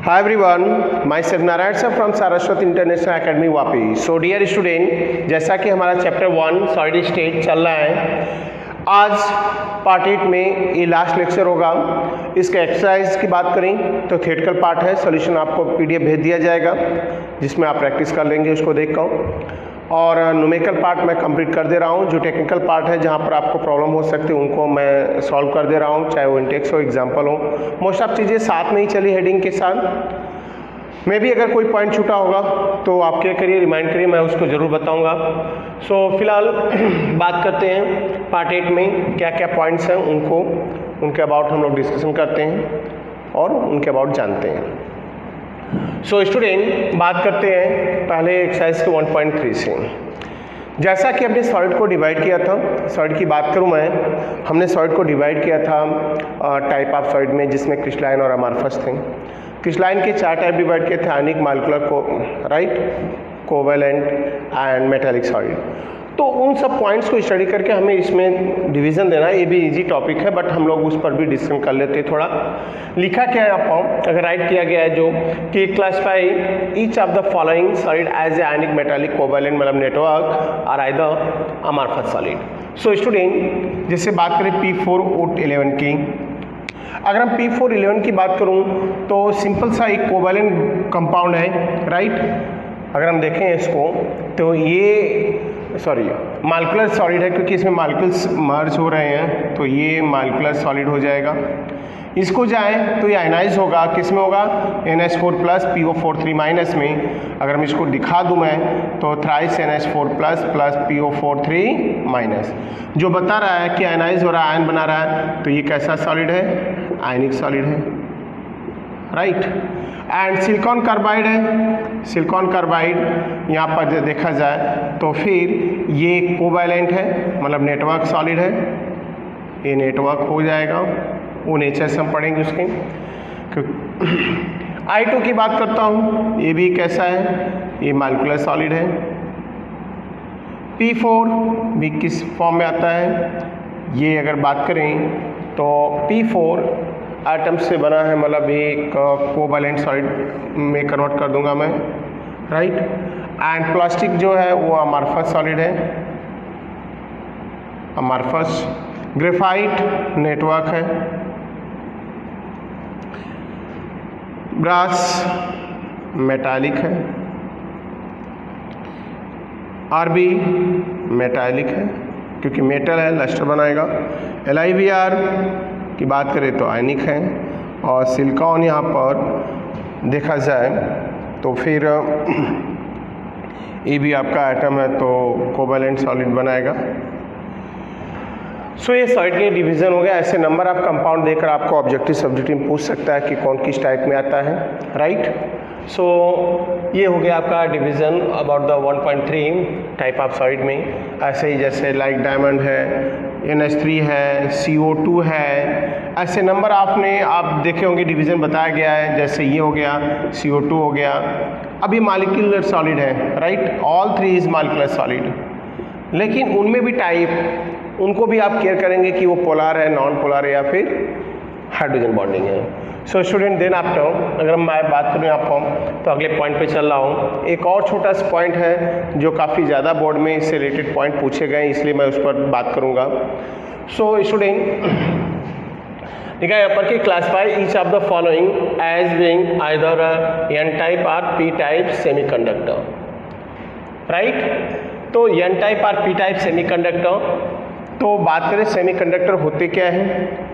Hi everyone, myself Narayan sir from Saraswat International Academy Vapi. So dear student, जैसा कि हमारा chapter 1 solid state चल रहा है, आज पार्ट 8 में ये लास्ट लेक्चर होगा. इसके एक्सरसाइज की बात करें तो थियोरेटिकल पार्ट है, सॉल्यूशन आपको पीडीएफ भेज दिया जाएगा जिसमें आप प्रैक्टिस कर लेंगे उसको देख कर. और न्यूमेरिकल पार्ट मैं कंप्लीट कर दे रहा हूँ. जो टेक्निकल पार्ट है जहाँ पर आपको प्रॉब्लम हो सकती है उनको मैं सॉल्व कर दे रहा हूँ, चाहे वो इंटेक्स हो एग्जाम्पल हो. मोस्ट ऑफ चीज़ें साथ में ही चली हेडिंग के साथ. मे भी अगर कोई पॉइंट छूटा होगा तो आप क्या करिए, रिमाइंड करिए, मैं उसको ज़रूर बताऊँगा. सो फिलहाल बात करते हैं पार्ट 8 में क्या क्या पॉइंट्स हैं उनके अबाउट हम लोग डिस्कशन करते हैं और उनके अबाउट जानते हैं. सो स्टूडेंट, बात करते हैं पहले एक्सरसाइज के 1.3 से. जैसा कि हमने सॉलिड को डिवाइड किया था, सॉलिड की बात करूं मैं, हमने सॉलिड को डिवाइड किया था टाइप ऑफ सॉलिड में जिसमें क्रिस्टलाइन और अमॉर्फस थे. क्रिस्टलाइन के 4 टाइप डिवाइड किए थे: ionic, molecular, right, covalent and metallic solid. तो उन सब पॉइंट्स को स्टडी करके हमें इसमें डिवीज़न देना, ये भी इजी टॉपिक है बट हम लोग उस पर भी डिस्कशन कर लेते हैं थोड़ा. लिखा क्या है आपको, अगर राइट किया गया है जो कि classify each of the following solid as a ionic, metallic, covalent मतलब नेटवर्क और either amorphous solid. So student, जैसे बात करें P4O11 की, अगर हम P411 की बात करूं तो सिंपल सा एक कोवैलेंट कंपाउंड है, राइट. अगर हम देखें इसको तो ये मॉलिक्यूलर सॉलिड है क्योंकि इसमें मॉलिक्यूल्स मर्ज हो रहे हैं, तो ये मॉलिक्यूलर सॉलिड हो जाएगा. इसको जाएं तो ये आयनाइज होगा, किस में होगा, NH4 प्लस PO43 माइनस में. अगर मैं इसको दिखा दूं मैं तो thrice NH4 plus plus PO43 minus, जो बता रहा है कि आयनाइज हो रहा है, आयन बना रहा है. तो ये कैसा सॉलिड है, आयनिक सॉलिड है, राइट. एंड सिलिकॉन कार्बाइड है, सिलिकॉन कार्बाइड यहाँ पर देखा जाए तो फिर ये कोवैलेंट है मतलब नेटवर्क सॉलिड है, ये नेटवर्क हो जाएगा. वो नेचर से हम पढ़ेंगे उसके. I2 की बात करता हूँ, ये भी कैसा है, ये मॉलिक्यूलर सॉलिड है. P4 भी किस फॉर्म में आता है, ये अगर बात करें तो P4 एटम से बना है, मतलब एक कोवैलेंट सॉलिड में कन्वर्ट कर दूंगा मैं, राइट. एंड प्लास्टिक जो है वो अमॉर्फस सॉलिड है, अमॉर्फस. ग्रेफाइट नेटवर्क है. ब्रास मेटालिक है. Rb मेटालिक है क्योंकि मेटल है, लस्टर बनाएगा. LiVr की बात करें तो आयनिक है. और सिलिकॉन यहाँ पर देखा जाए तो फिर ये भी आपका एटम है तो कोवैलेंट सॉलिड बनाएगा. सो ये सॉलिड के डिवीज़न हो गया. ऐसे नंबर ऑफ कंपाउंड देकर आपको ऑब्जेक्टिव सब्जेक्टिव में पूछ सकता है कि कौन किस टाइप में आता है, राइट. सो ये हो गया आपका division about the 1.3 type of solid में. ऐसे ही जैसे लाइक डायमंड है, NH3 है, CO2 है, ऐसे नंबर आपने आप देखे होंगे डिवीज़न बताया गया है. जैसे ये हो गया, CO2 हो गया. अब ये मॉलिक्यूलर सॉलिड है, right. All 3 is molecular solid, लेकिन उनमें भी टाइप, उनको भी आप केयर करेंगे कि वो पोलर है, नॉन पोलर है या फिर हाइड्रोजन बॉन्डिंग है. सो स्टूडेंट, देन आफ्टर अगर मैं बात करूँ आपको तो अगले पॉइंट पे चल रहा हूँ. एक और छोटा सा पॉइंट है जो काफ़ी ज़्यादा बोर्ड में इससे रिलेटेड पॉइंट पूछे गए, इसलिए मैं उस पर बात करूँगा. सो स्टूडेंट, ठीक है, यहाँ पर कि classify each of the following as being either N type और P टाइप सेमीकंडक्टर, राइट. तो N टाइप और P टाइप सेमीकंडक्टर, तो बात करें सेमीकंडक्टर होते क्या हैं.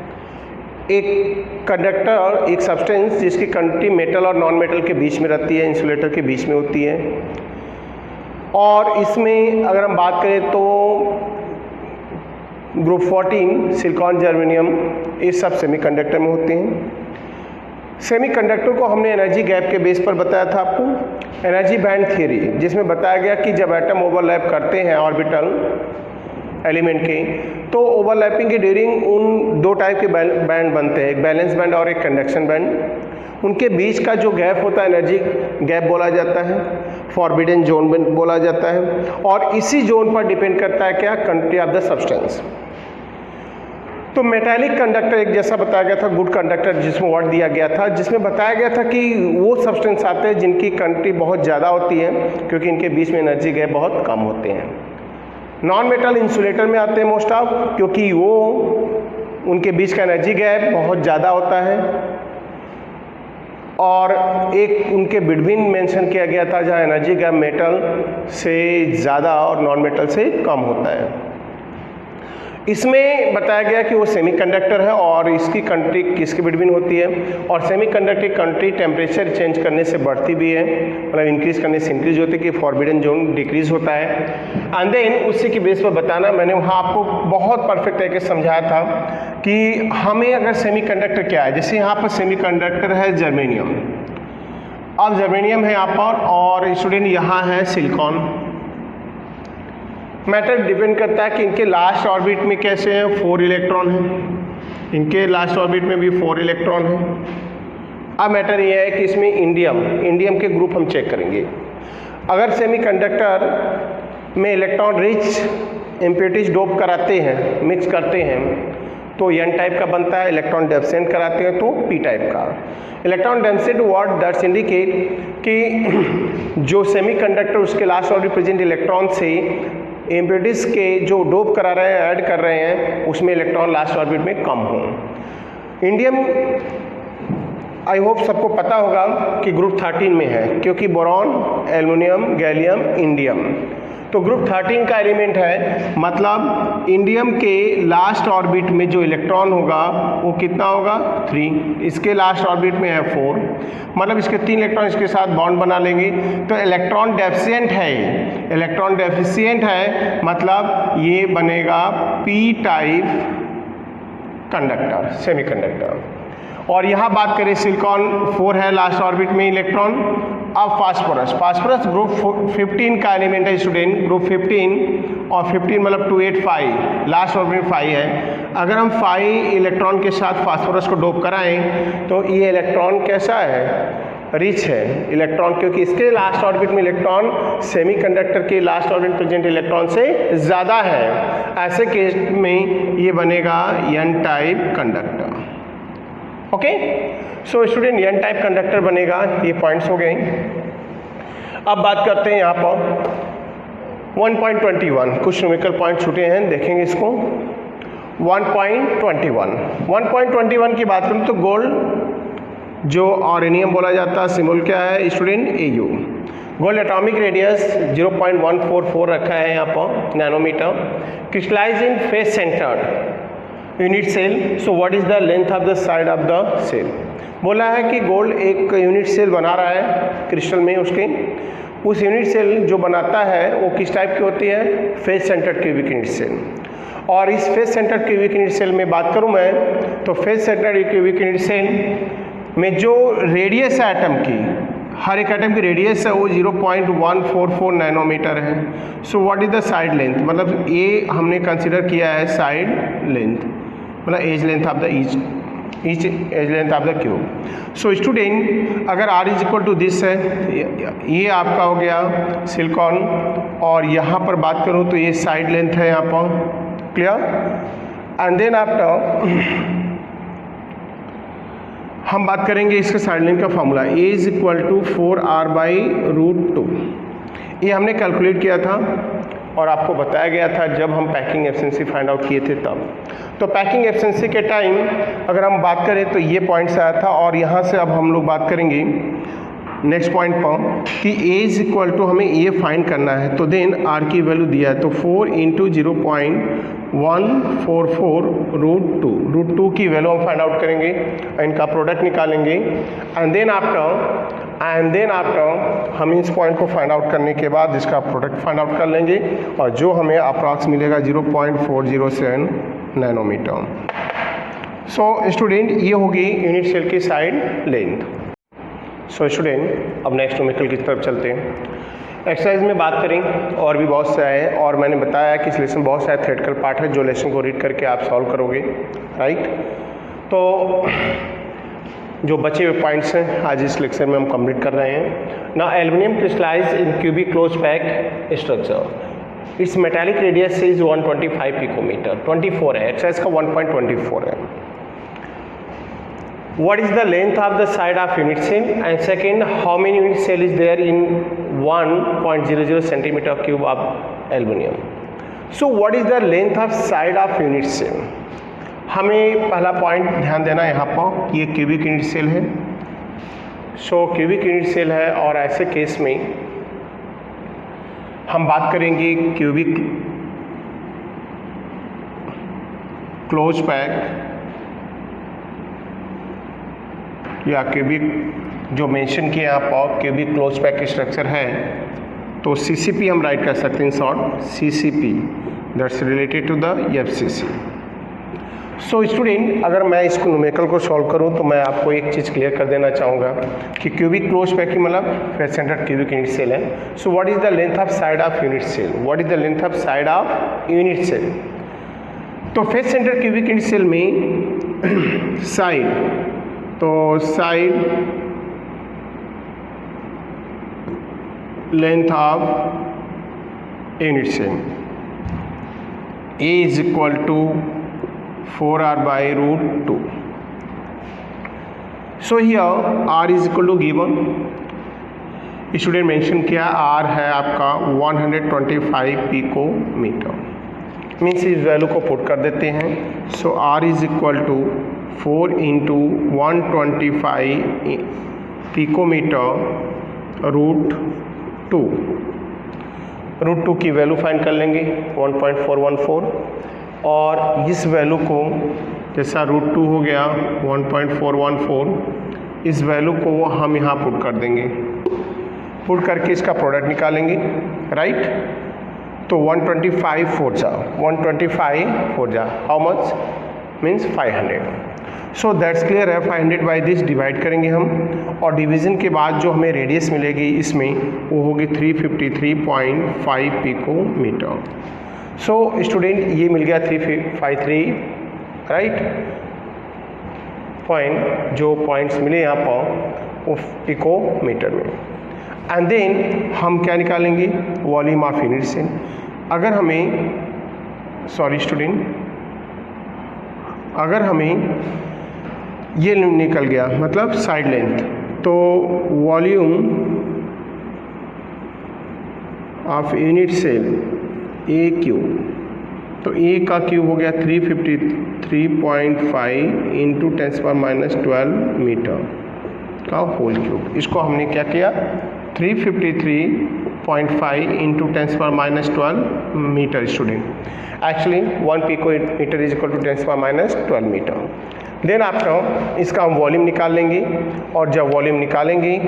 एक कंडक्टर, एक सब्सटेंस जिसकी क्वांटिटी मेटल और नॉन मेटल के बीच में रहती है, इंसुलेटर के बीच में होती है. और इसमें अगर हम बात करें तो ग्रुप 14 सिलिकॉन, जर्मेनियम, ये सब सेमीकंडक्टर में होते हैं. सेमीकंडक्टर को हमने एनर्जी गैप के बेस पर बताया था आपको, एनर्जी बैंड थ्योरी, जिसमें बताया गया कि जब एटम ओवरलैप करते हैं ऑर्बिटल एलिमेंट के, तो ओवरलैपिंग के ड्यूरिंग उन 2 टाइप के बैंड बनते हैं, एक बैलेंस बैंड और एक कंडक्शन बैंड. उनके बीच का जो गैप होता है एनर्जी गैप बोला जाता है, फॉरबिडन जोन बोला जाता है. और इसी जोन पर डिपेंड करता है क्या, क्वांटिटी ऑफ द सब्सटेंस. तो मेटालिक कंडक्टर एक जैसा बताया गया था, गुड कंडक्टर जिसमें वर्ड दिया गया था, जिसमें बताया गया था कि वो सब्सटेंस आते हैं जिनकी कंडक्टिविटी बहुत ज़्यादा होती है क्योंकि इनके बीच में एनर्जी गैप बहुत कम होते हैं। नॉन मेटल इंसुलेटर में आते हैं मोस्ट ऑफ, क्योंकि वो उनके बीच का एनर्जी गैप बहुत ज़्यादा होता है, और एक उनके बिटवीन मेंशन किया गया था जहाँ एनर्जी गैप मेटल से ज़्यादा और नॉन मेटल से कम होता है। इसमें बताया गया कि वो सेमीकंडक्टर है और इसकी कंडक्टिविटी किसके बिटवीन होती है, और सेमीकंडक्टर की कंडक्टिविटी टेम्परेचर चेंज करने से बढ़ती भी है, मतलब इंक्रीज करने से इंक्रीज होती है कि फॉरबिडन जोन डिक्रीज होता है। एंड देन उसी के बेस पर बताना, मैंने वहाँ आपको बहुत परफेक्ट तरीके से समझाया था कि हमें अगर सेमीकंडक्टर क्या है, जैसे यहाँ पर सेमीकंडक्टर है जर्मेनियम, अब जर्मेनियम है यहाँ पर, और स्टूडेंट यहाँ है सिलिकॉन। मैटर डिपेंड करता है कि इनके लास्ट ऑर्बिट में कैसे हैं, 4 इलेक्ट्रॉन हैं, इनके लास्ट ऑर्बिट में भी 4 इलेक्ट्रॉन हैं। अब मैटर ये है कि इसमें इंडियम के ग्रुप हम चेक करेंगे। अगर सेमीकंडक्टर में इलेक्ट्रॉन रिच इम्प्योरिटीज डोप कराते हैं, मिक्स करते हैं, तो एन टाइप का बनता है। इलेक्ट्रॉन डेफिशिएंट कराते हैं तो पी टाइप का। Electron deficient what that's indicate कि जो सेमीकंडक्टर उसके लास्ट ऑर्बिट प्रेजेंट इलेक्ट्रॉन से इम्प्योरिटीज के जो डोप करा रहे हैं, ऐड कर रहे हैं, उसमें इलेक्ट्रॉन लास्ट ऑर्बिट में कम हो। इंडियम आई होप सबको पता होगा कि ग्रुप 13 में है, क्योंकि बोरॉन, एल्युमिनियम, गैलियम, इंडियम, तो ग्रुप 13 का एलिमेंट है। मतलब इंडियम के लास्ट ऑर्बिट में जो इलेक्ट्रॉन होगा वो कितना होगा, 3। इसके लास्ट ऑर्बिट में है 4, मतलब इसके 3 इलेक्ट्रॉन इसके साथ बॉन्ड बना लेंगे, तो इलेक्ट्रॉन डेफिशिएंट है। इलेक्ट्रॉन डेफिशिएंट है मतलब ये बनेगा पी टाइप कंडक्टर, सेमीकंडक्टर। और यहाँ बात करें सिलिकॉन 4 है लास्ट ऑर्बिट में इलेक्ट्रॉन। अब फास्फोरस ग्रुप 15 का एलिमेंट है स्टूडेंट, ग्रुप 15, और 15 मतलब 285, लास्ट ऑर्बिट में 5 है। अगर हम 5 इलेक्ट्रॉन के साथ फास्फोरस को डोप कराएं तो ये इलेक्ट्रॉन कैसा है, रिच है इलेक्ट्रॉन, क्योंकि इसके लास्ट ऑर्बिट में इलेक्ट्रॉन सेमीकंडक्टर के लास्ट ऑर्बिट प्रेजेंट इलेक्ट्रॉन से ज़्यादा है। ऐसे केस में ये बनेगा N type conductor. Okay, so student N type conductor बनेगा। ये पॉइंट्स हो गए। अब बात करते हैं यहाँ पर 1.21, कुछ न्यूमेरिकल पॉइंट छूटे हैं, देखेंगे इसको। 1.21 की बात करूँ तो गोल्ड जो ऑरेनियम बोला जाता है, सिंबल क्या है student, AU। Gold atomic radius 0.144 रखा है यहाँ पर nanometre. Crystallize in face centred unit cell, so what is the length of the side of the cell. बोला है कि गोल्ड एक यूनिट सेल बना रहा है क्रिस्टल में, उसके उस यूनिट सेल जो बनाता है वो किस टाइप की होती है, face centred cubic unit cell. और इस face centred cubic unit cell में बात करूं मैं तो face centred cubic unit cell में जो रेडियस है एटम की, हर एक एटम की रेडियस है वो 0.144 नैनोमीटर है। So what is the side length, मतलब ये हमने कंसिडर किया है साइड लेंथ, मतलब edge length of the each edge length of the cube. So student अगर r is equal to this है, ये आपका हो गया सिलिकॉन, और यहाँ पर बात करूँ तो ये साइड लेंथ है यहाँ पर, क्लियर। एंड देन आफ्टर हम बात करेंगे इसके साइड लेंथ का formula, A is equal to 4r/√2। ये हमने कैलकुलेट किया था और आपको बताया गया था जब हम पैकिंग एफिशिएंसी फाइंड आउट किए थे तब। तो पैकिंग एफिशिएंसी के टाइम अगर हम बात करें तो ये पॉइंट से आया था, और यहाँ से अब हम लोग बात करेंगे नेक्स्ट पॉइंट पर कि A इज इक्वल टू हमें ये फाइंड करना है। तो देन R की वैल्यू दिया है, तो 4 × 0.144 √2 की वैल्यू हम फाइंड आउट करेंगे, इनका प्रोडक्ट निकालेंगे। एंड देन आफ्टर हम इस पॉइंट को फाइंड आउट करने के बाद इसका प्रोडक्ट फाइंड आउट कर लेंगे, और जो हमें अप्रॉक्स मिलेगा 0.407 नैनोमीटर। सो स्टूडेंट ये होगी यूनिट सेल की साइड लेंथ। सो स्टूडेंट अब नेक्स्ट न्यूमेरिकल की तरफ चलते हैं। एक्सरसाइज में बात करें और भी बहुत सारे हैं, और मैंने बताया कि इस लेसन बहुत सारे थ्योरेटिकल पार्ट है जो लेसन को रीड करके आप सॉल्व करोगे, राइट। तो जो बचे हुए पॉइंट्स हैं आज इस लेक्चर में हम कंप्लीट कर रहे हैं ना। Aluminium crystallize in cubic close pack structure, its metallic radius is 125 picometre, 24 है, एक्सरसाइज का 1.24 है. What is the length of the side of unit cell, and second, how many unit cell is there in 1.00 centimeter cube of aluminum. So what is the length of side of unit cell? हमें पहला point ध्यान देना यहाँ पर कि ये cubic unit cell है. सो cubic unit cell है और ऐसे केस में हम बात करेंगे क्यूबिक क्लोज पैक या क्यूबिक जो मेंशन किया यहाँ पर क्यूबिक क्लोज पैक की स्ट्रक्चर है, तो CCP हम राइट कर सकते हैं in short, CCP that's related to the FCC. So student, अगर मैं इसको न्यूमेरिकल को सॉल्व करूँ तो मैं आपको एक चीज़ क्लियर कर देना चाहूँगा कि क्यूबिक क्लोज पैक की मतलब face centred cubic unit cell है. So what is the length of side of unit cell? What is the length of side of unit cell? तो face centred cubic unit cell में side, तो side length of unit cell A is equal to 4r by root 2. So here r is equal to given. Student mention किया r है आपका 125 picometre. Means इस value को put कर देते हैं. So r is equal to 4 into 125 picometre root 2. Root 2 की value find कर लेंगे 1.414, और इस वैल्यू को जैसा रूट 2 हो गया 1.414, इस वैल्यू को हम यहाँ पुट कर देंगे. पुट करके इसका प्रोडक्ट निकालेंगे, राइट. तो 125 4 जा 125 4 जा how much means 500. So that's clear है. 500 बाई दिस डिवाइड करेंगे हम, और डिवीज़न के बाद जो हमें रेडियस मिलेगी इसमें वो होगी 353.5 पिकोमीटर. सो स्टूडेंट, ये मिल गया 353, राइट. पॉइंट जो पॉइंट्स मिले यहाँ पर पिकोमीटर में. एंड देन हम क्या निकालेंगे? Volume of unit cell. अगर हमें सॉरी स्टूडेंट, अगर हमें ये निकल गया मतलब साइड लेंथ, तो volume of unit cell A cube, तो A का क्यूब हो गया 353.5 इंटू 10⁻12 मीटर का होल क्यूब. इसको हमने क्या किया? 353.5 into 10⁻12 metre. Student, actually 1 picometre is equal to 10⁻12 metre. Then after इसका हम वॉल्यूम निकाल लेंगे, और जब वॉल्यूम निकालेंगे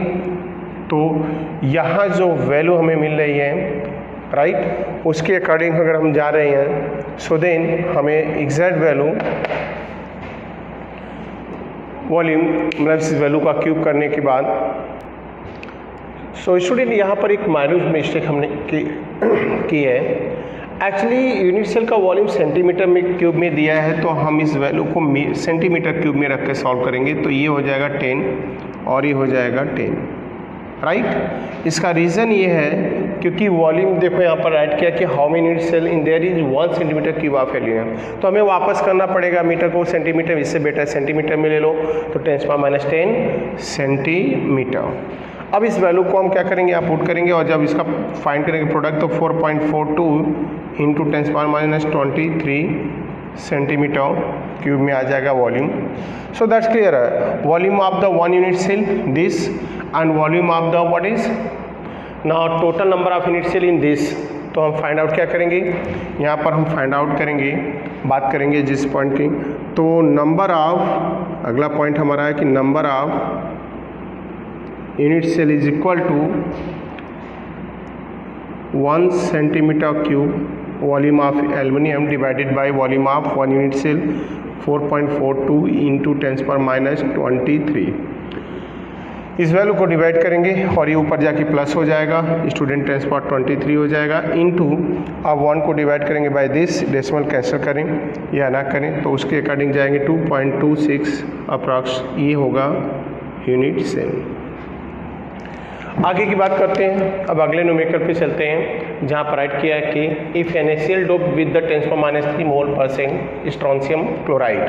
तो यहाँ जो वैल्यू हमें मिल रही है, राइट, उसके अकॉर्डिंग अगर हम जा रहे हैं, सो देन हमें एग्जैक्ट वैल्यू वॉल्यूम मतलब इस वैल्यू का क्यूब करने के बाद. सो स्टूडेंट, यहाँ पर एक माइन्यूट मिस्टेक हमने की है. एक्चुअली यूनिट सेल का वॉल्यूम सेंटीमीटर में क्यूब में दिया है, तो हम इस वैल्यू को सेंटीमीटर क्यूब में रख के सॉल्व करेंगे. तो ये हो जाएगा 10 और ये हो जाएगा 10, राइट. इसका रीज़न ये है क्योंकि वॉल्यूम देखो यहाँ पर राइट किया कि how many unit cell in there is 1 centimetre cube of aluminium. तो हमें वापस करना पड़ेगा मीटर को सेंटीमीटर, इससे बेटर सेंटीमीटर में ले लो, तो 10⁻10 सेंटीमीटर. अब इस वैल्यू को हम क्या करेंगे? आप पुट करेंगे, और जब इसका फाइंड करेंगे प्रोडक्ट, तो 4.42 इंटू 10⁻23 सेंटीमीटर क्यूब में आ जाएगा वॉल्यूम. सो दैट्स क्लियर है. Volume of the 1 unit cell this, and volume of the what is now total number of unit cell in this. तो हम फाइंड आउट क्या करेंगे? यहाँ पर हम फाइंड आउट करेंगे, बात करेंगे जिस पॉइंट की, तो नंबर ऑफ, अगला पॉइंट हमारा है कि number of unit cell is equal to 1 centimetre cube volume of aluminium divided by volume of 1 unit cell 4.42 into 10⁻23. इस वैल्यू को डिवाइड करेंगे और ये ऊपर जाके प्लस हो जाएगा, स्टूडेंट 10⁻23 हो जाएगा, इनटू अब 1 को डिवाइड करेंगे बाय दिस, डेसिमल कैंसिल करें या ना करें, तो उसके अकॉर्डिंग जाएंगे 2.26 अप्रॉक्स, ये होगा यूनिट सेल. आगे की बात करते हैं। अब अगले न्यूमेरिकल पे चलते हैं, जहाँ पर राइट किया है कि if NaCl dope with the 10⁻³ mole% strontium chloride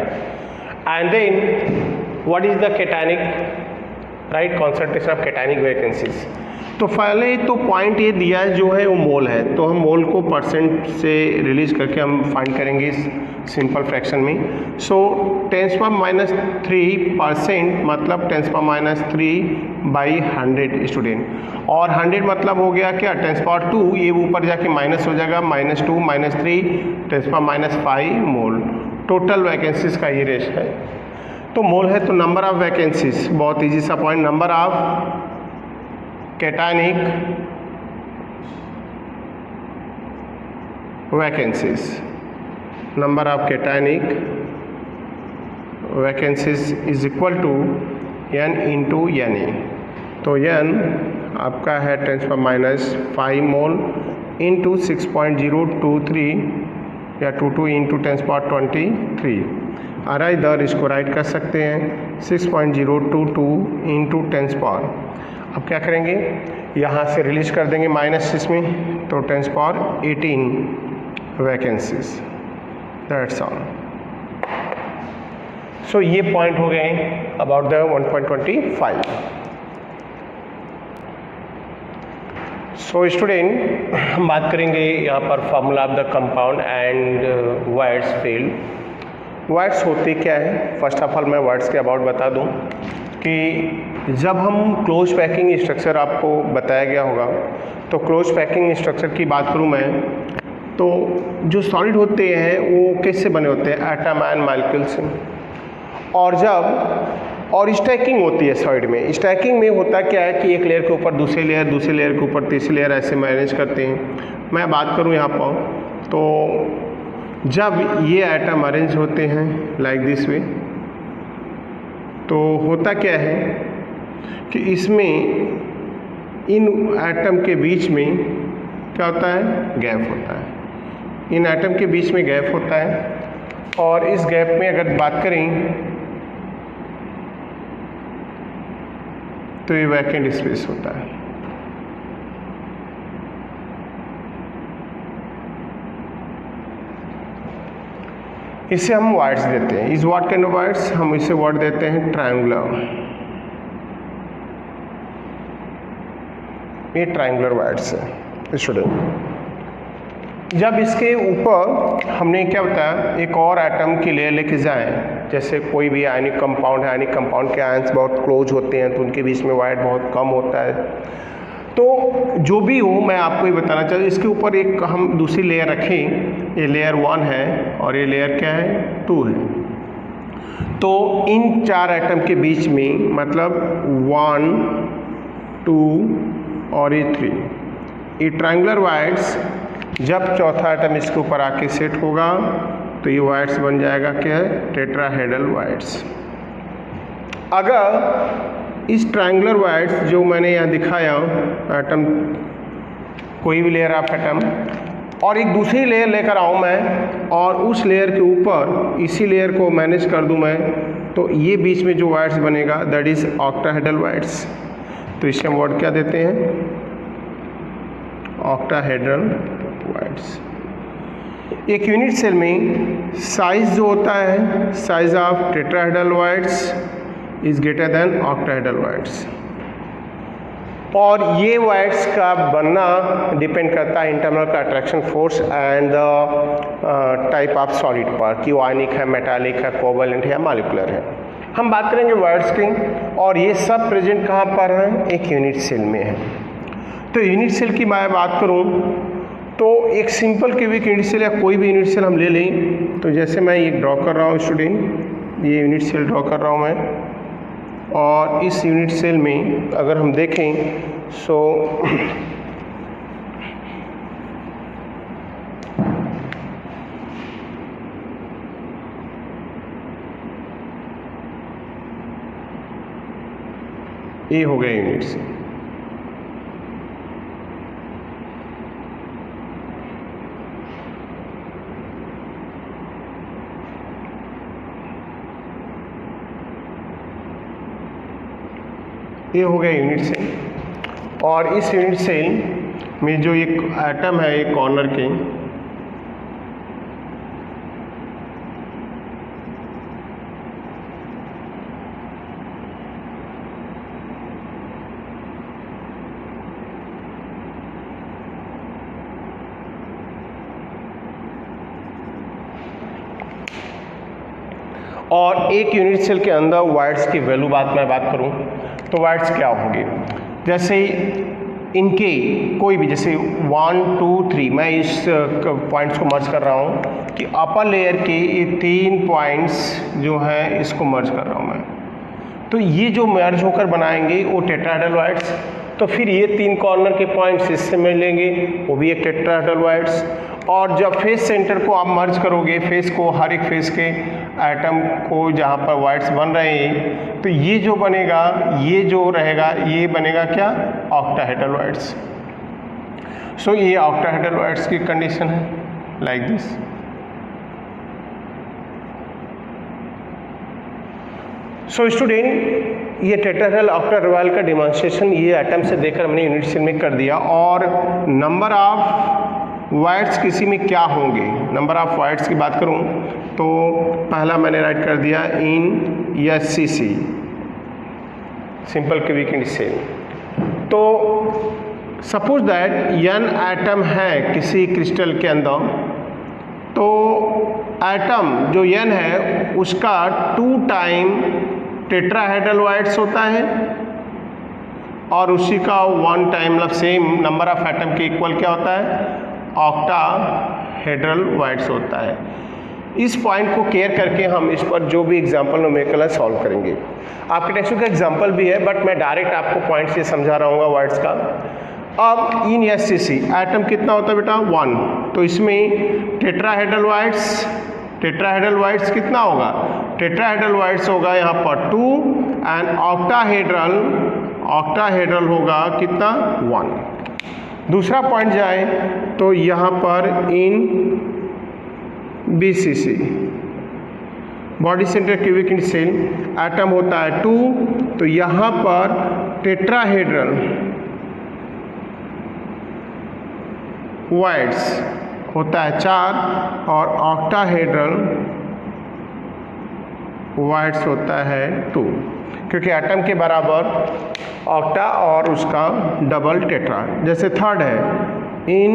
and then what is the cationic right concentration of cationic vacancies. तो पहले तो पॉइंट ये दिया है जो है वो मोल है, तो हम मोल को परसेंट से रिलीज करके हम फाइंड करेंगे इस सिंपल फ्रैक्शन में। सो 10⁻³ मतलब 10⁻³ स्टूडेंट, और 100 मतलब हो गया क्या 10⁻², ये ऊपर जाके माइनस हो जाएगा -2 -3 10⁻5 मोल। टोटल वैकेंसीज का ये रेश है, तो मोल है तो नंबर ऑफ वैकेंसीज, बहुत इजी सा point, number of cationic vacancies, number of cationic vacancies is equal to n into Na। तो n आपका है 10⁻5 मोल इंटू 6.023 या 22 इंटू 10⁻23, और इधर इसको राइट कर सकते हैं 6.022 इंटू 10⁻। अब क्या करेंगे, यहाँ से रिलीज कर देंगे माइनस इसमें, तो 10⁻18 वैकेंसीज, दैट्स ऑल। सो ये पॉइंट हो गए अबाउट द 1.25। सो स्टूडेंट हम बात करेंगे यहाँ पर formula of the compound and words field. Words होते क्या है, फर्स्ट ऑफ ऑल मैं वर्ड्स के अबाउट बता दूँ कि जब हम क्लोज पैकिंग स्ट्रक्चर आपको बताया गया होगा, तो क्लोज पैकिंग स्ट्रक्चर की बात करूं मैं, तो जो सॉलिड होते हैं वो किससे बने होते हैं, एटम एंड मॉलिक्यूल से। और जब स्टैकिंग होती है सॉलिड में, स्टैकिंग में होता क्या है कि एक लेयर के ऊपर दूसरे लेयर, दूसरे लेयर के ऊपर तीसरी लेयर, ऐसे मैनेज करते हैं। मैं बात करूं यहाँ पर, तो जब ये एटम अरेंज होते हैं लाइक दिस वे, तो होता क्या है कि इसमें इन एटम के बीच में क्या होता है, गैप होता है। इन एटम के बीच में गैप होता है, और इस गैप में अगर बात करें तो ये वैकेंट स्पेस होता है। इसे हम वर्ड्स देते हैं, इस व्हाट काइंड ऑफ वर्ड्स, हम इसे वर्ड देते हैं ट्रायंगुलर। ये ट्रायंगुलर वर्ड्स है स्टूडेंट। जब इसके ऊपर हमने क्या बताया, एक और एटम की लेयर लेके जाएं, जैसे कोई भी आयनिक कंपाउंड है, आयनिक कंपाउंड के आयंस बहुत क्लोज होते हैं, तो उनके बीच में वाइड बहुत कम होता है। तो जो भी हो, मैं आपको ये बताना चाहता हूँ, इसके ऊपर एक हम दूसरी लेयर रखें, ये लेयर 1 है और ये लेयर क्या है, 2 है। तो इन 4 एटम के बीच में मतलब 1 2 और ये 3, ये ट्रायंगुलर वायर्स, जब चौथा एटम इसके ऊपर आके सेट होगा तो ये वायर्स बन जाएगा क्या है, टेट्राहेड्रल वायर्स। अगर इस ट्रायंगुलर वायर्स जो मैंने यहाँ दिखाया, एटम कोई भी लेयर ऑफ एटम, और एक दूसरी लेयर लेकर आऊँ मैं और उस लेयर के ऊपर इसी लेयर को मैनेज कर दूँ मैं, तो ये बीच में जो वायर्स बनेगा दैट इज ऑक्टाहेड्रल वायर्स। तो इसे हम वर्ड क्या देते हैं, ऑक्टाहेड्रल वायर्स। एक यूनिट सेल में साइज जो होता है, size of tetrahedral wires is greater than octahedral wires, और ये वायर्स का बनना डिपेंड करता है इंटरनल का attraction force and the type of solid पर, कि वो आयनिक है, मेटालिक है, कोवलेंट है या मॉलिक्यूलर है। हम बात करेंगे वायर्स की, और ये सब प्रेजेंट कहाँ पर है, एक यूनिट सेल में है। तो यूनिट सेल की मैं बात करूँ तो एक सिंपल क्यूबिक यूनिट सेल या कोई भी यूनिट सेल हम ले लें, तो जैसे मैं ये ड्रॉ कर रहा हूँ स्टूडेंट, ये यूनिट सेल ड्रॉ कर रहा हूँ मैं, और इस यूनिट सेल में अगर हम देखें सो ये हो गया यूनिट सेल। ये हो गया यूनिट सेल। और इस यूनिट सेल में जो एक एटम है एक कॉर्नर के, और एक यूनिट सेल के अंदर वाइट्स की वैल्यू मैं बात करूं तो वाइट्स क्या होंगे, जैसे इनके कोई भी, जैसे 1 2 3, मैं इस पॉइंट्स को मर्ज कर रहा हूं कि अपर लेयर के ये 3 पॉइंट्स जो हैं इसको मर्ज कर रहा हूं मैं, तो ये जो मर्ज होकर बनाएंगे वो टेट्राहेड्रल वाइट्स। तो फिर ये 3 कॉर्नर के पॉइंट्स इससे मिलेंगे, वो भी एक टेट्राहेड्रल वाइट्स। और जब फेस सेंटर को आप मर्ज करोगे, फेस को, हर एक फेस के एटम को जहाँ पर वाइट्स बन रहे हैं, तो ये जो बनेगा, ये जो रहेगा, ये बनेगा क्या, ऑक्टाहेड्रल वाइट्स। सो ये ऑक्टाहेड्रल वाइट्स की कंडीशन है, लाइक दिस। सो स्टूडेंट, ये टेट्राहेड्रल ऑक्टाहेड्रल का डेमोन्स्ट्रेशन ये एटम से देकर मैंने यूनिट सेल में कर दिया। और नंबर ऑफ वाइट्स किसी में क्या होंगे, नंबर ऑफ वाइट्स की बात करूं तो पहला मैंने राइट कर दिया in SCC, simple cubic unit cell. तो सपोज दैट n एटम है किसी क्रिस्टल के अंदर, तो एटम जो n है उसका 2 टाइम टेट्राहेड्रल वाइट्स होता है और उसी का 1 टाइम, मतलब सेम नंबर ऑफ एटम के इक्वल क्या होता है, ऑक्टाहेड्रल वाइट्स होता है। इस पॉइंट को केयर करके हम इस पर जो भी एग्जाम्पल न्यूमेरिकल है सॉल्व करेंगे। आपके टेक्स्ट बुक का एग्जाम्पल भी है, बट मैं डायरेक्ट आपको पॉइंट से समझा रहा हूँ वाइट्स का। अब इन SCC एटम कितना होता है बेटा, 1, तो इसमें टेट्राहेड्रल वाइट्स कितना होगा, टेट्राहेड्रल वाइट्स होगा यहाँ पर 2 एंड ऑक्टाहेड्रल होगा कितना, 1। दूसरा पॉइंट जाए तो यहाँ पर in BCC, body centre cubic unit cell, atom होता है 2, तो यहाँ पर टेट्राहेड्रल वाइट्स होता है 4 और ऑक्टाहेड्रल वाइट्स होता है 2, क्योंकि एटम के बराबर ऑक्टा और उसका डबल टेट्रा। जैसे थर्ड है in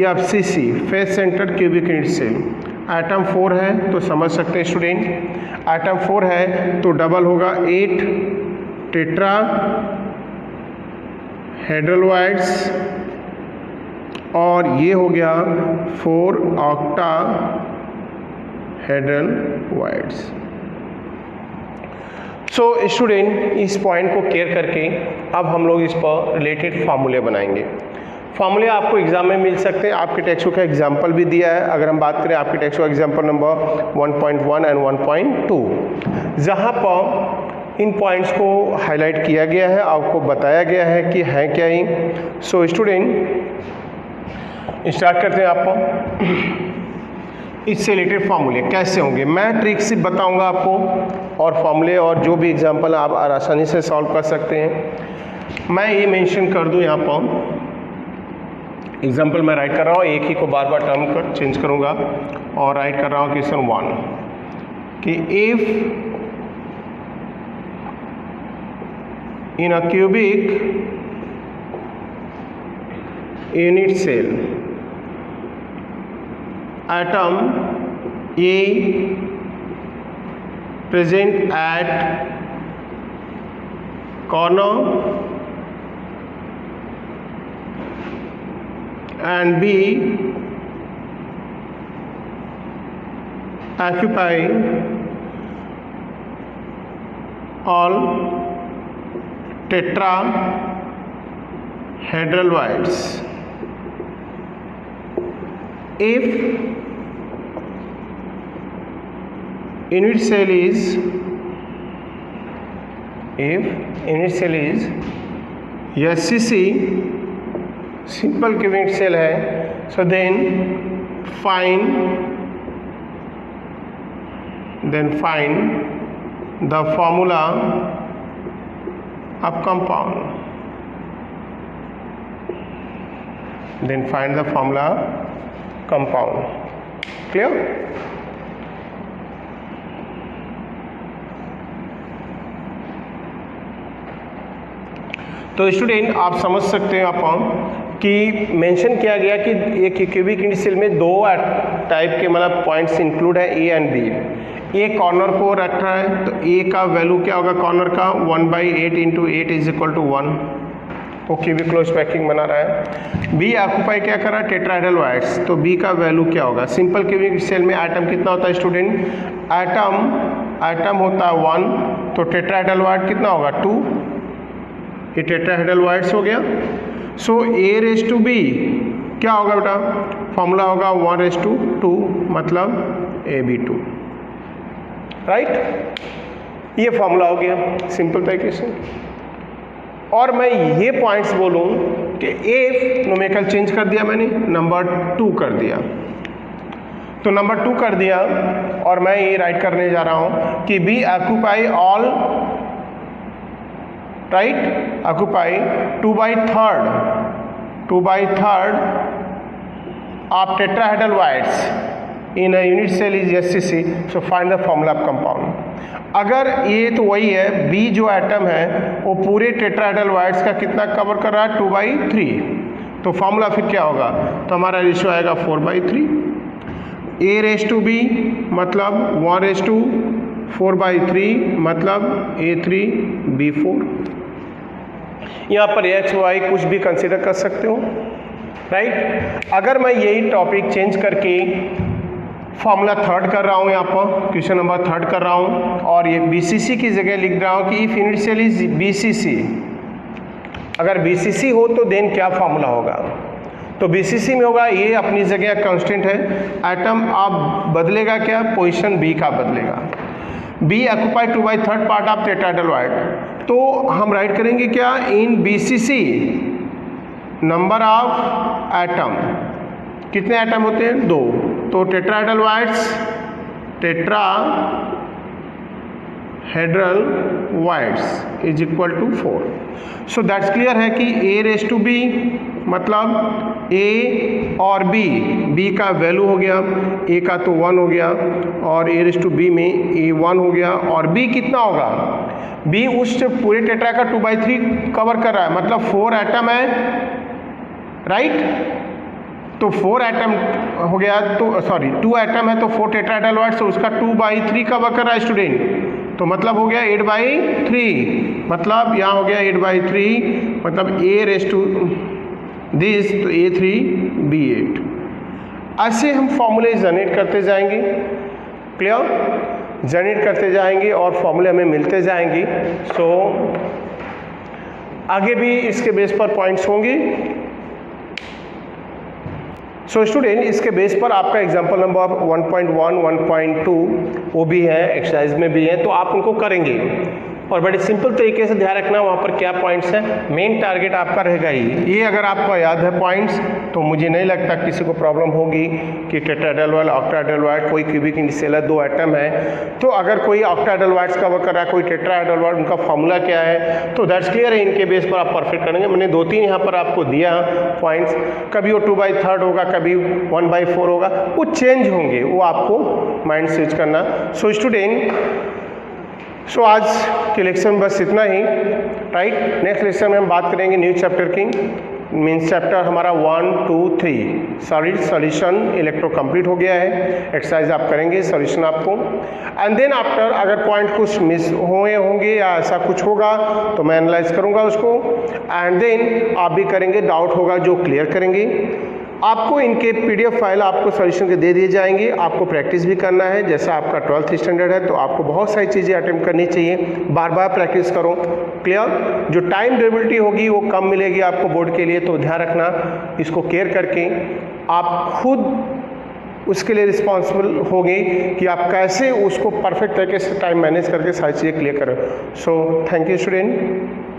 FCC, face centre cubic unit cell, atom 4 है तो समझ सकते हैं स्टूडेंट, एटम 4 है तो डबल होगा 8 टेट्रा हेड्रल वाइट्स और ये हो गया 4 ऑक्टा हेड्रल वाइट्स। सो स्टूडेंट, इस पॉइंट को केयर करके अब हम लोग इस पर रिलेटेड फार्मूले बनाएंगे। फार्मूले आपको एग्जाम में मिल सकते हैं, आपके टेक्स्ट बुक का एग्जाम्पल भी दिया है। अगर हम बात करें आपके text book example number 1.1 and 1.2, जहाँ पर इन पॉइंट्स को हाईलाइट किया गया है, आपको बताया गया है कि हैं क्या ही। सो स्टूडेंट, स्टार्ट करते हैं। आपको इससे रिलेटेड फार्मूले कैसे होंगे मैं ट्रिक से बताऊंगा आपको, और फार्मूले और जो भी एग्जांपल आप आसानी से सॉल्व कर सकते हैं। मैं ये मेंशन कर दूं, यहाँ पर एग्जांपल मैं राइट कर रहा हूँ, एक ही को बार बार टर्म कर चेंज करूँगा और राइट कर रहा हूँ क्वेश्चन 1 कि if in a cubic unit cell atom A present at corner and B occupy all tetrahedral voids. If unit cell is SCC, simple cubic cell है, so then find the formula of compound. Then find the formula compound. Clear? तो student आप समझ सकते हैं आप कि mention किया गया कि एक क्यूबिक इंटीग्रल में दो टाइप के मतलब पॉइंट्स इंक्लूड है A and B. A corner को रख रहा है तो ए का वैल्यू क्या होगा कॉर्नर का 1/8 इंटू 8 इज इक्वल टू 1, वो क्यूबिक क्लोज पैकिंग बना रहा है। बी ऑक्यूपाई क्या कर रहा है टेट्राहेड्रल वाइड्स, तो बी का वैल्यू क्या होगा। सिंपल क्यूबिक सेल में एटम कितना होता है स्टूडेंट, एटम होता है 1, तो टेट्राहेड्रल वाइड कितना होगा 2, ये टेट्राहेड्रल वाइड्स हो गया। सो ए रेस टू बी क्या होगा बेटा, फॉर्मूला होगा 1:2 मतलब AB2, राइट। ये फॉर्मूला हो गया सिंपल तरीके से। और मैं ये पॉइंट्स बोलूं कि ए न्यूमेरिकल चेंज कर दिया मैंने, नंबर 2 कर दिया, तो नंबर 2 कर दिया और मैं ये राइट करने जा रहा हूं कि B occupy all, right, occupy 2/3 of tetrahedral voids in a unit cell is SCC, so find the formula of compound. अगर ये तो वही है, बी जो एटम है वो पूरे टेट्राहेड्रल वाइड्स का कितना कवर कर रहा है 2/3, तो फॉर्मूला फिर क्या होगा, तो हमारा रेशियो आएगा 4/3। ए रेस टू बी मतलब 1:4/3 मतलब A3B4। यहाँ पर एक्स वाई कुछ भी कंसिडर कर सकते हो, राइट। अगर मैं यही टॉपिक चेंज करके फॉर्मूला 3 कर रहा हूँ, यहाँ पर क्वेश्चन नंबर 3 कर रहा हूँ और ये BCC की जगह लिख रहा हूँ कि if unit cell is BCC, अगर BCC हो तो देन क्या फॉर्मूला होगा, तो BCC में होगा ये अपनी जगह कांस्टेंट है, एटम अब बदलेगा क्या, पोजीशन B का बदलेगा। B occupy 2/3 part of tetrahedral void, तो हम राइट करेंगे क्या, in BCC number of atom, कितने एटम होते हैं 2, तो tetrahedral voids, tetrahedral voids is equal to 4। So that's clear है कि ए रेस टू बी मतलब ए और बी का वैल्यू हो गया, ए का तो 1 हो गया और ए रेस टू बी में ए 1 हो गया, और बी कितना होगा, बी उस पूरे टेट्रा का 2/3 कवर कर रहा है, मतलब 4 एटम है, राइट। तो 4 एटम हो गया, तो सॉरी 2 एटम है तो 4 टेट्राहेड्रल वाइड्स, तो उसका 2/3 कवर कर रहा है स्टूडेंट, तो मतलब हो गया 8/3, मतलब यहाँ हो गया 8/3 मतलब ए रेस टू दिस, तो A3B8। ऐसे हम फॉर्मूले जनरेट करते जाएंगे, क्लियर, जनरेट करते जाएंगे और फॉर्मूले हमें मिलते जाएंगे। सो आगे भी इसके बेस पर पॉइंट्स होंगे। सो स्टूडेंट इसके बेस पर आपका एग्जाम्पल नंबर 1.1, 1.2 वो भी है, एक्सरसाइज में भी है, तो आप उनको करेंगे और बड़े सिंपल तरीके से ध्यान रखना वहाँ पर क्या पॉइंट्स हैं, मेन टारगेट आपका रहेगा ये अगर आपको याद है पॉइंट्स, तो मुझे नहीं लगता किसी को प्रॉब्लम होगी कि टेट्राहेड्रल वाइड, ऑक्टाहेड्रल वाइड, कोई क्यूबिक इंटीग्रल है 2 एटम है, तो अगर कोई ऑक्टाहेड्रल वाइड्स कवर कर रहा है, कोई टेट्राहेड्रल वाइड, उनका फॉर्मूला क्या है, तो दैट्स क्लियर है, इनके बेस पर आप परफेक्ट करेंगे। मैंने 2-3 यहाँ पर आपको दिया पॉइंट्स, कभी वो 2/3 होगा, कभी 1/4 होगा, वो चेंज होंगे, वो आपको माइंड स्विच करना। सो स्टूडेंट आज के लेक्चर में बस इतना ही, राइट। नेक्स्ट लेक्चर में हम बात करेंगे न्यू चैप्टर की, मीन्स चैप्टर हमारा 1, 2, 3 सॉलिड सॉल्यूशन इलेक्ट्रो कंप्लीट हो गया है। एक्सरसाइज आप करेंगे, सॉल्यूशन आपको, एंड देन आफ्टर अगर पॉइंट कुछ मिस हुए होंगे या ऐसा कुछ होगा तो मैं एनालाइज करूँगा उसको, एंड देन आप भी करेंगे, डाउट होगा जो क्लियर करेंगे। आपको इनके PDF फाइल आपको सॉल्यूशन के दे दिए जाएंगे, आपको प्रैक्टिस भी करना है, जैसा आपका 12th स्टैंडर्ड है तो आपको बहुत सारी चीज़ें अटेम्प्ट करनी चाहिए, बार बार प्रैक्टिस करो, क्लियर। जो टाइम ड्यूरेबिलिटी होगी वो कम मिलेगी आपको बोर्ड के लिए, तो ध्यान रखना, इसको केयर करके आप खुद उसके लिए रिस्पॉन्सिबल होंगे कि आप कैसे उसको परफेक्ट तरीके से टाइम मैनेज करके सारी चीज़ें क्लियर करें। So thank you student.